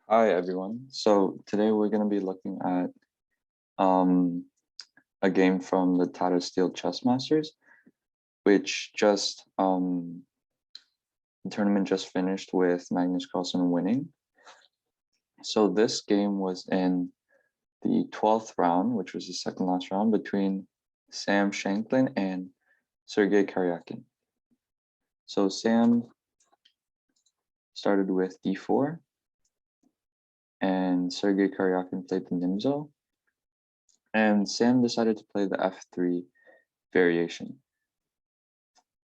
Hi everyone. So today we're going to be looking at um, a game from the Tata Steel Chess Masters, which the tournament just finished with Magnus Carlsen winning. So this game was in the 12th round, which was the second last round between Sam Shankland and Sergey Karjakin. So Sam started with d4 and Sergey Karjakin played the Nimzo. And Sam decided to play the f3 variation.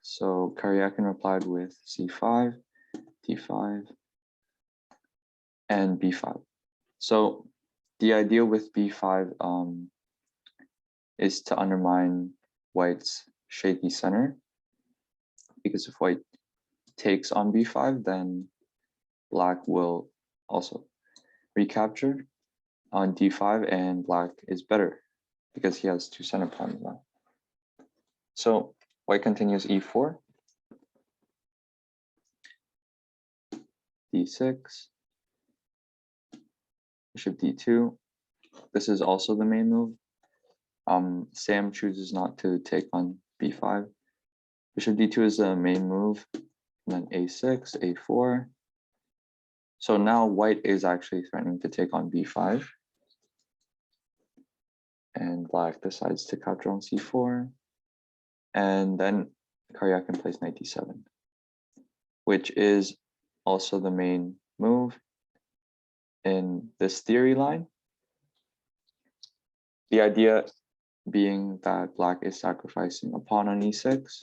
So Karjakin replied with c5, d5, and b5. So the idea with b5 is to undermine White's shaky center, because if White takes on b5, then Black will also recapture on d5, and Black is better because he has two center pawns now. So White continues e4, d6, bishop d2. This is also the main move. Sam chooses not to take on b5. Bishop d2 is the main move, and then a6, a4. So now White is actually threatening to take on b5. And Black decides to capture on c4. And then Karjakin plays knight d7, which is also the main move in this theory line. The idea being that Black is sacrificing a pawn on e6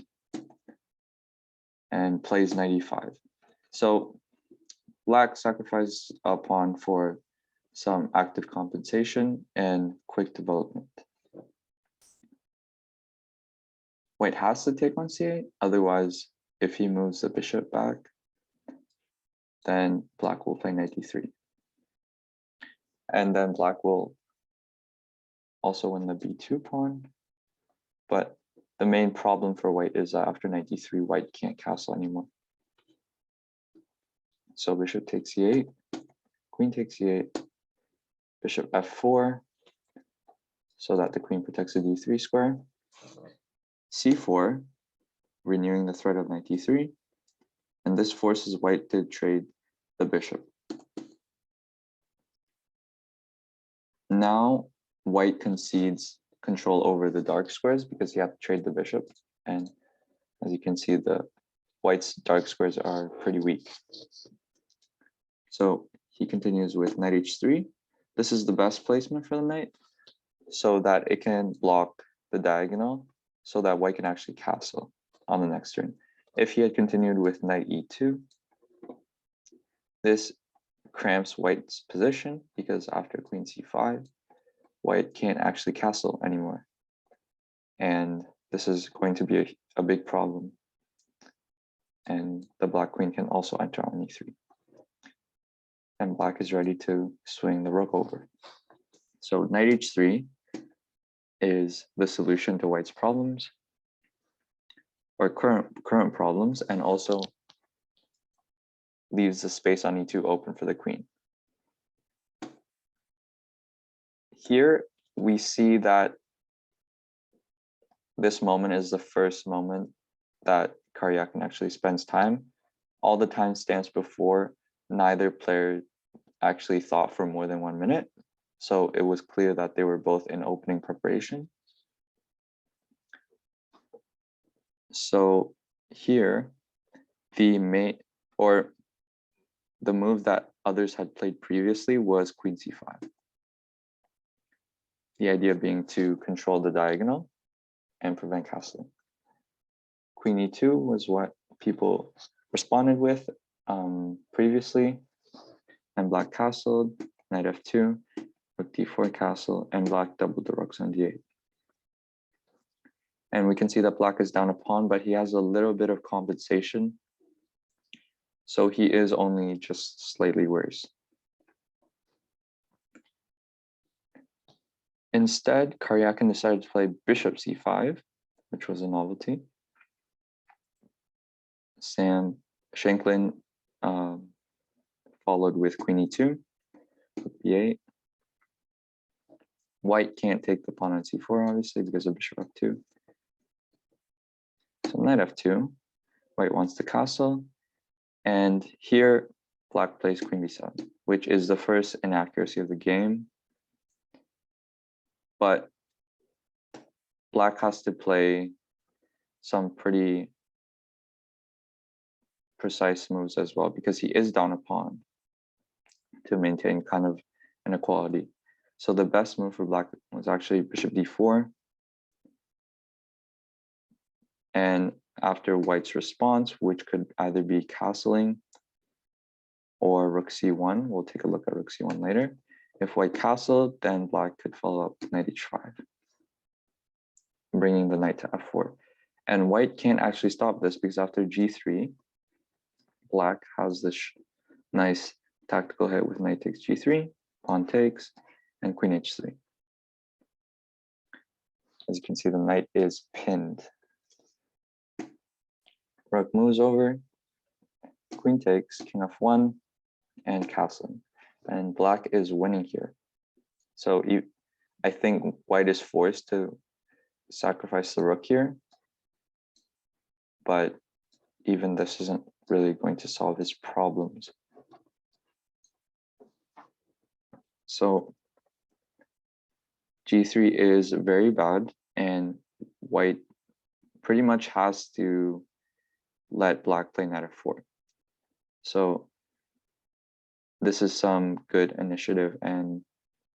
and plays knight e5. So Black sacrifices a pawn for some active compensation and quick development. White has to take on c8, otherwise if he moves the bishop back, then Black will play knight d3. And then Black will also win the b2 pawn. But the main problem for White is that after knight d3, White can't castle anymore. So bishop takes c8, queen takes c8, bishop f4, so that the queen protects the d3 square, c4, renewing the threat of knight d3, and this forces White to trade the bishop. Now White concedes control over the dark squares because he had to trade the bishop, and as you can see, the White's dark squares are pretty weak. So he continues with knight h3. This is the best placement for the knight, so that it can block the diagonal, so that White can actually castle on the next turn. If he had continued with knight e2, this cramps White's position, because after queen c5, White can't actually castle anymore. And this is going to be a big problem. And the Black queen can also enter on e3. And Black is ready to swing the rook over. So knight h3 is the solution to White's problems, or current problems, and also leaves the space on e2 open for the queen. Here we see that this moment is the first moment that Karjakin actually spends time. All the timestamps before, neither player actually thought for more than 1 minute. So it was clear that they were both in opening preparation. So here, the move that others had played previously was queen c5. The idea being to control the diagonal and prevent castling. Queen e2 was what people responded with previously, and Black castled, knight f2, rook d4 castle, and Black doubled the rooks on d8. And we can see that Black is down a pawn, but he has a little bit of compensation, so he is only just slightly worse. Instead, Karjakin decided to play bishop c5, which was a novelty. Shankland followed with queen e2. Rook b8. White can't take the pawn on c4, obviously, because of bishop f2. So knight f2. White wants to castle. And here, black plays queen b7, which is the first inaccuracy of the game. But black has to play some pretty precise moves as well, because he is down a pawn to maintain kind of an equality. So the best move for black was actually bishop d4. And after white's response, which could either be castling or rook c1, we'll take a look at rook c1 later. If white castled, then black could follow up with knight h5, bringing the knight to f4. And white can't actually stop this because after g3, black has this nice tactical hit with knight takes g3, pawn takes, and queen h3. As you can see, the knight is pinned. Rook moves over, queen takes, king f1, and castling. And black is winning here. So I think white is forced to sacrifice the rook here, but even this isn't really going to solve his problems. So g3 is very bad, and white pretty much has to let black play knight f4. So this is some good initiative and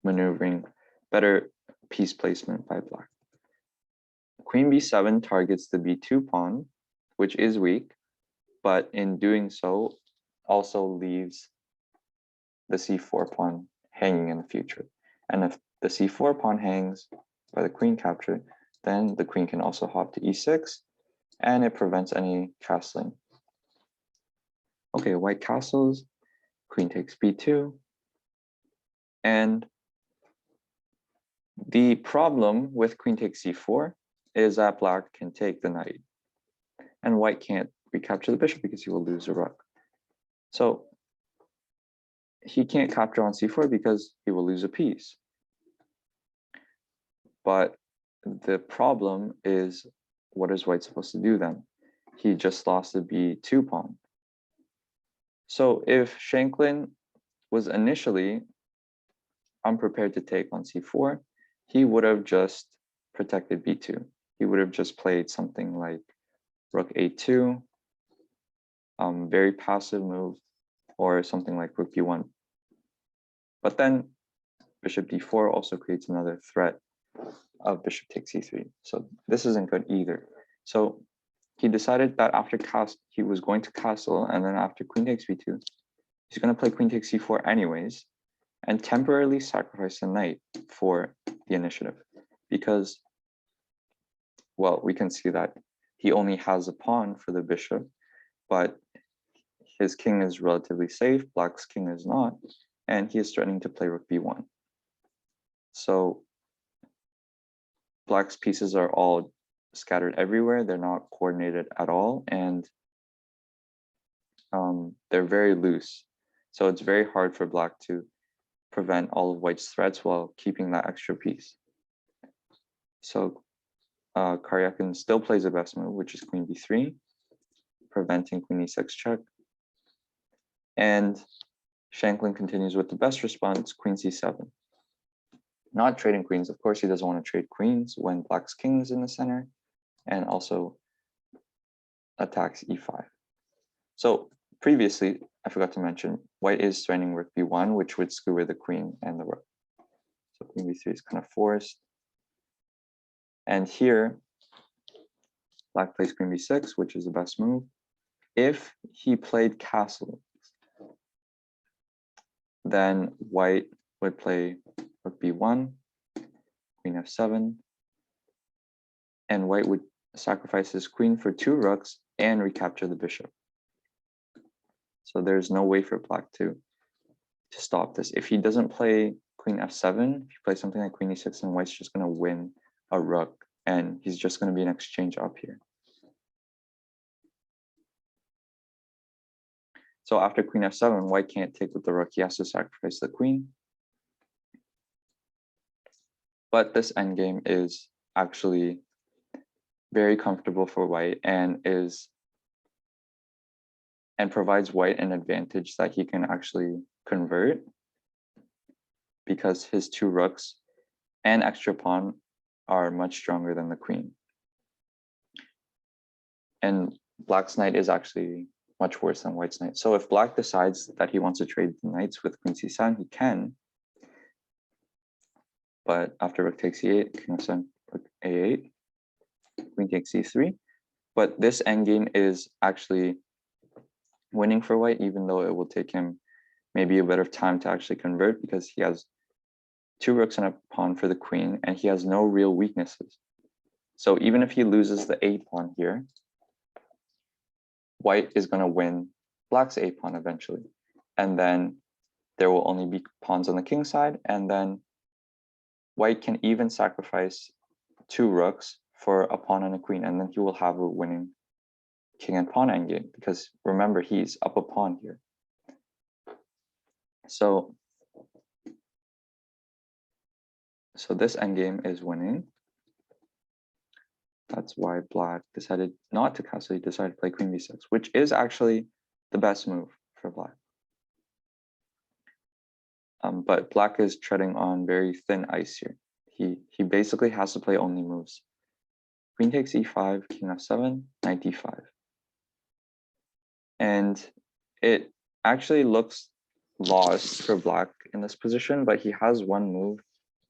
maneuvering, better piece placement by black. Queen b7 targets the b2 pawn, which is weak, but in doing so also leaves the c4 pawn hanging in the future. And if the c4 pawn hangs by the queen capture, then the queen can also hop to e6, and it prevents any castling. Okay, white castles, queen takes b2, and the problem with queen takes c4 is that black can take the knight, and white can't recapture the bishop because he will lose a rook. So he can't capture on c4 because he will lose a piece. But the problem is, what is white supposed to do then? He just lost the b2 pawn. So if Shankland was initially unprepared to take on c4, he would have just protected b2. He would have just played something like rook a2, very passive move, or something like rook b1. But then bishop d4 also creates another threat of bishop takes e3. So this isn't good either. So he decided that after he was going to castle, and then after queen takes b2, he's going to play queen takes c4 anyways, and temporarily sacrifice the knight for the initiative. Because, well, we can see that he only has a pawn for the bishop, but his king is relatively safe, black's king is not, and he is threatening to play rook b1. So black's pieces are all scattered everywhere. They're not coordinated at all, and they're very loose. So it's very hard for black to prevent all of white's threats while keeping that extra piece. So Karjakin still plays the best move, which is queen b3, preventing queen e6 check. And Shankland continues with the best response, queen c7. Not trading queens. Of course, he doesn't want to trade queens when black's king is in the center, and also attacks e5. So previously, I forgot to mention, white is threatening rook b1, which would skewer the queen and the rook. So queen b3 is kind of forced. And here, black plays queen b6, which is the best move. If he played castle, then white would play rook b1, queen f7, and white would sacrifice his queen for 2 rooks and recapture the bishop. So there's no way for black to stop this. If he doesn't play queen f7, if he plays something like queen e6, then white's just going to win a rook, and he's just going to be an exchange up here. So after queen f7, white can't take with the rook. He has to sacrifice the queen, But this endgame is actually very comfortable for white and provides white an advantage that he can actually convert, because his two rooks and extra pawn are much stronger than the queen. And black's knight is actually much worse than white's knight. So if black decides that he wants to trade the knights with queen c7, he can. But after rook takes e8, king f7, rook a8, queen takes c3. But this endgame is actually winning for white, even though it will take him maybe a bit of time to actually convert, because he has two rooks and a pawn for the queen, and he has no real weaknesses. So even if he loses the a pawn here, white is going to win black's a pawn eventually. And then there will only be pawns on the king side, and then white can even sacrifice two rooks for a pawn and a queen, and then he will have a winning king and pawn endgame, because remember, he's up a pawn here. So this endgame is winning. That's why black decided not to castle. He decided to play queen b6, which is actually the best move for black. But black is treading on very thin ice here. He basically has to play only moves. Queen takes e5, king f7, knight d5. And it actually looks lost for black in this position, but he has one move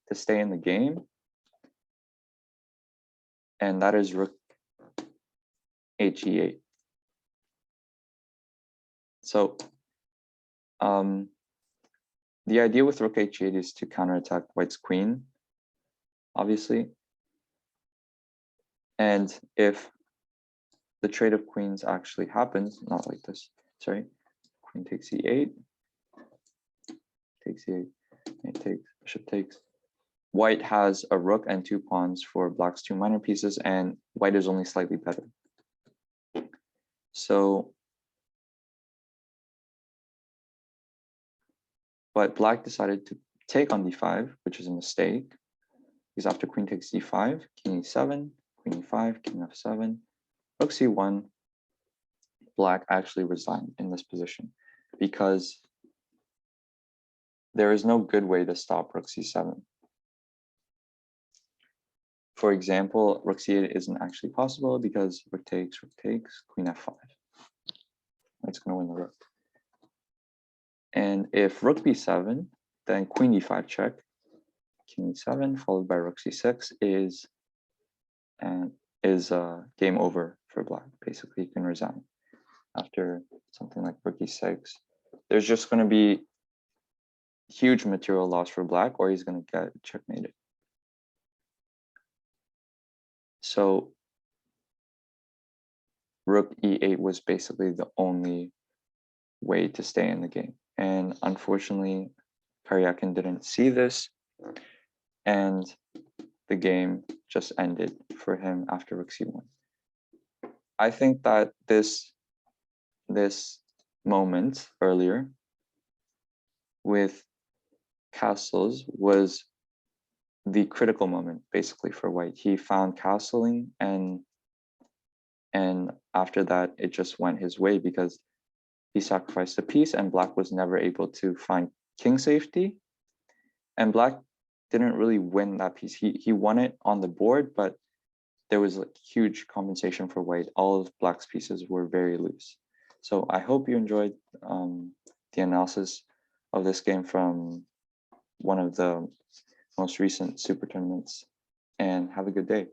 to stay in the game. And that is rook he8. So the idea with rook h8 is to counterattack white's queen, obviously. And if the trade of queens actually happens, not like this, sorry, queen takes e8, takes e8, knight takes, bishop takes. White has a rook and two pawns for black's two minor pieces, and white is only slightly better. So, but black decided to take on d5, which is a mistake, because after queen takes d5, king e7, queen e5, king f7, rook c1, black actually resigned in this position, because there is no good way to stop rook c7. For example, rook c8 isn't actually possible because rook takes, queen f5. It's going to win the rook. And if rook b7, then queen d5 check, king e7, followed by rook c6 is game over for black. Basically, he can resign after something like rook e6. There's just going to be huge material loss for black, or he's going to get checkmated. So rook e8 was basically the only way to stay in the game. And unfortunately, Karjakin didn't see this, and the game just ended for him after rook c1. I think that this moment earlier with castles was the critical moment basically for white. He found castling, and after that it just went his way, because he sacrificed a piece and black was never able to find king safety, and black didn't really win that piece. He won it on the board, but there was like huge compensation for white. All of black's pieces were very loose. So I hope you enjoyed the analysis of this game from one of the most recent super tournaments, and have a good day.